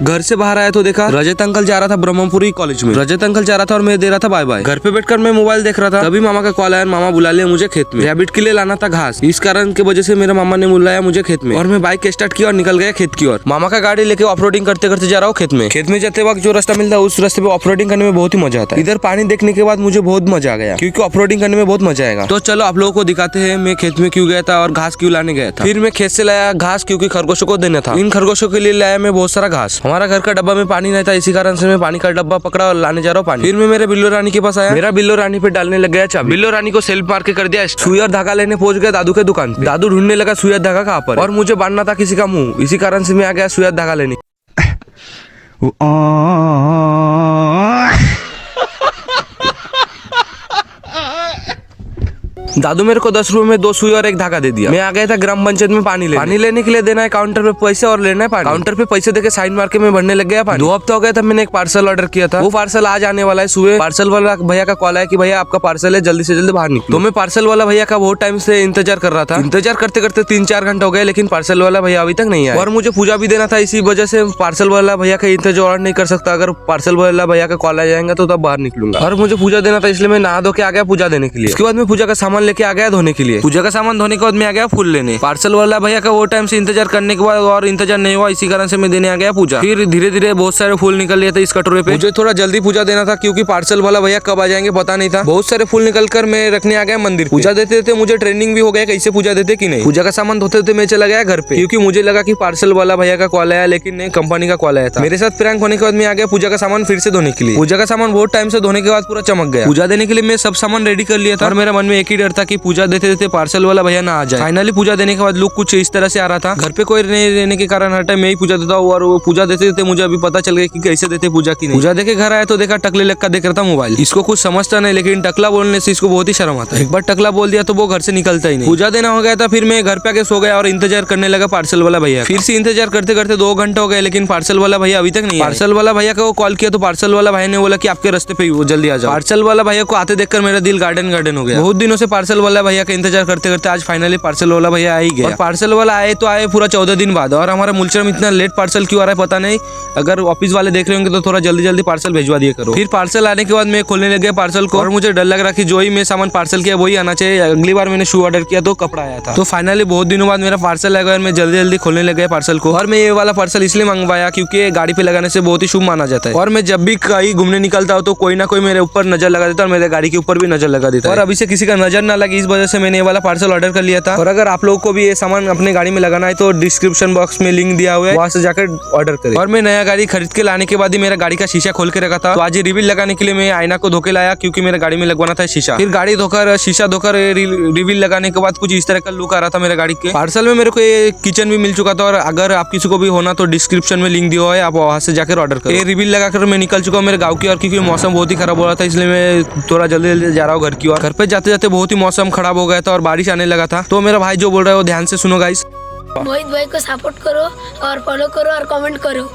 घर से बाहर आया तो देखा रजत अंकल जा रहा था ब्रह्मपुरी कॉलेज में। रजत अंकल जा रहा था और मैं दे रहा था बाय बाय। घर पे बैठकर मैं मोबाइल देख रहा था, तभी मामा का कॉल आया। मामा बुला लिया मुझे खेत में, रैबिट के लिए लाना था घास। इस कारण की वजह से मेरे मामा ने बुलाया मुझे खेत में और मैं बाइक स्टार्ट किया और निकल गया खेत की ओर। मामा का गाड़ी लेके ऑफ रोडिंग करते करते जा रहा हूँ खेत में। खेत में जाते वक्त जो रास्ता मिलता है उस रास्ते पे ऑफ रोडिंग करने में बहुत ही मजा आता है। इधर पानी देखने के बाद मुझे बहुत मजा आ गया, क्योंकि ऑफ रोडिंग करने में बहुत मजा आएगा। तो चलो आप लोगों को दिखाते हैं मैं खेत में क्यों गया था और घास क्यों लाने गया था। फिर मैं खेत से लाया घास, क्योंकि खरगोशों को देना था। इन खरगोशों के लिए लाया मैं बहुत सारा घास। हमारा घर का डब्बा में पानी नहीं था, इसी कारण से मैं पानी का डब्बा पकड़ा और लाने जा रहा हूँ पानी। फिर मैं मेरे बिल्लो रानी के पास आया। मेरा बिल्लो रानी पे डालने लग गया चाबी। बिल्लो रानी को सेल्फ मार के कर दिया। सुई और धागा लेने पहुंच गया दादू के दुकान पे। दादू ढूंढने लगा सुई और धागा कहाँ पर, और मुझे बांधना था किसी का मुंह, इसी कारण से मैं आ गया सुई और धागा लेने। दादू मेरे को 10 रुपए में 2 सुई और 1 धागा दे दिया। मैं आ गया था ग्राम पंचायत में पानी लेने के लिए देना है काउंटर पे पैसे और लेना है पानी। काउंटर पे पैसे देके साइन मार के मैं भरने लग गया पानी। 2 हफ्ते हो गए था मैंने एक पार्सल ऑर्डर किया था, वो पार्सल आज आने वाला है सुबह। पार्सल वाला भैया का कॉल आया कि भैया आपका पार्सल है, जल्दी से जल्दी बाहर निकलो। तो मैं पार्सल वाला भैया का बहुत टाइम से इंतजार कर रहा था। इंतजार करते करते 3-4 घंटे हो गए, लेकिन पार्सल वाला भैया अभी तक नहीं आया। और मुझे पूजा भी देना था, इसी वजह से पार्सल वाला भैया का इंतजार नहीं कर सकता। अगर पार्सल वाला भैया का कॉल आ जाएगा तो तब बाहर निकलूंगा। और मुझे पूजा देना था, इसलिए मैं नहा धो के आ गया पूजा देने के लिए। उसके बाद मैं पूजा का सामान लेके आ गया धोने के लिए। पूजा का सामान धोने के बाद मैं आ गया फूल लेने। पार्सल वाला भैया का वो टाइम से इंतजार करने के बाद और इंतजार नहीं हुआ, इसी कारण से मैं देने आ गया पूजा। फिर धीरे धीरे बहुत सारे फूल निकल लिए थे इस कटोरे पे। मुझे थोड़ा जल्दी पूजा देना था, क्योंकि पार्सल वाला भैया कब आ जाएंगे पता नहीं था। बहुत सारे फूल निकल कर मैं रखने आ गया मंदिर। पूजा देते देते मुझे ट्रेनिंग भी हो गया कैसे पूजा देते कि नहीं। पूजा का सामान धोते धोते मैं चला गया घर पे, क्योंकि मुझे लगा कि पार्सल वाला भैया का कॉल आया, लेकिन नहीं, कंपनी का कॉल आया था। मेरे साथ प्रैंक होने के बाद मैं आ गया पूजा का सामान फिर से धोने के लिए। पूजा का सामान बहुत टाइम से धोने के बाद पूरा चमक गया। पूजा देने के लिए मैं सब सामान रेडी कर लिया था और मेरे मन में एक ही डर था कि पूजा देते देते पार्सल वाला भैया ना आ जाए। फाइनली पूजा देने के बाद लुक कुछ इस तरह से आ रहा था। घर पे कोई नहीं रहने के कारण हर टाइम मैं ही पूजा देता हूँ, और वो पूजा देते देते मुझे अभी पता चल गया कि कैसे देते पूजा की नहीं। पूजा देके घर आया तो देखा टकले लक्का देख रहा था मोबाइल। इसको कुछ समझता नहीं, लेकिन टकला बोलने से इसको बहुत ही शर्म आता है। एक बार टकला बोल दिया तो वो घर से निकलता ही नहीं। पूजा देना हो गया था, फिर मैं घर पे आके सो गया और इंतजार करने लगा पार्सल वाला भैया। फिर से इंतजार करते करते 2 घंटे हो गए, लेकिन पार्सल वाला भैया अभी तक नहीं। पार्सल वाला भैया को कॉल किया तो पार्सल वाला भैया ने बोला कि आपके रास्ते पे वो जल्दी आ जाओ। पार्सल वाला भैया को आते देखकर मेरा दिल गार्डन गार्डन हो गया। बहुत दिनों से पार्सल वाला भैया का इंतजार करते करते आज फाइनली पार्सल वाला भैया आ ही गया। पार्सल वाला आए तो आए पूरा 14 दिन बाद। और हमारा मुलचर में इतना लेट पार्सल क्यों आ रहा है पता नहीं। अगर ऑफिस वाले देख रहे होंगे तो थोड़ा जल्दी जल्दी पार्सल भिजवा दिया करो। फिर पार्सल आने के बाद मैं खोलने लग गया पार्सल को, और मुझे डर लग रहा कि जो ही मैं सामान पार्सल किया वही आना चाहिए। अगली बार मैंने शू ऑर्डर किया तो कपड़ा आया था। तो फाइनली बहुत दिनों बाद मेरा पार्सल आ गया और मैं जल्दी जल्दी खोलने लग गया पार्सल को। और मैं ये वाला पार्सल इसलिए मंगवाया क्योंकि गाड़ी पे लगाने से बहुत ही शुभ माना जाता है। और मैं जब भी कहीं घूमने निकलता हूँ तो कोई ना कोई मेरे ऊपर नजर लगा देता है और मेरे गाड़ी के ऊपर भी नजर लगा देता है। और अभी से किसी का नजर ना लगे, इस वजह से मैंने ये वाला पार्सल ऑर्डर कर लिया था। और अगर आप लोगों को भी ये सामान अपने गाड़ी में लगाना है तो डिस्क्रिप्शन बॉक्स में लिंक दिया हुआ है, वहां से जाकर ऑर्डर करें। और मैं नया गाड़ी खरीद के लाने के बाद ही मेरा गाड़ी का शीशा खोल के रखा था। तो आज ये रिवील लगाने के लिए मैं आईना को धोके लाया, क्योंकि मेरे गाड़ी में लगवाना था शीशा। फिर गाड़ी धोकर शीशा धोकर रिवील लगाने के बाद कुछ इस तरह का लुक आ रहा था मेरे गाड़ी के। पार्सल में मेरे को ये किचन भी मिल चुका था। और अगर आप किसी को भी होना तो डिस्क्रिप्शन में लिंक दिया हुआ है, आप वहां से जाकर ऑर्डर करें। ये रिवील लगाकर मैं निकल चुका हूँ मेरे गाँव की। और क्योंकि मौसम बहुत ही खराब हो रहा था, इसलिए मैं थोड़ा जल्दी जल्दी जा रहा हूँ घर की ओर। घर पे जाते जाते बहुत ही मौसम खराब हो गया था और बारिश आने लगा था। तो मेरा भाई जो बोल रहा है वो ध्यान से सुनो गाइस। मोहित भाई को सपोर्ट करो और फॉलो करो और कमेंट करो।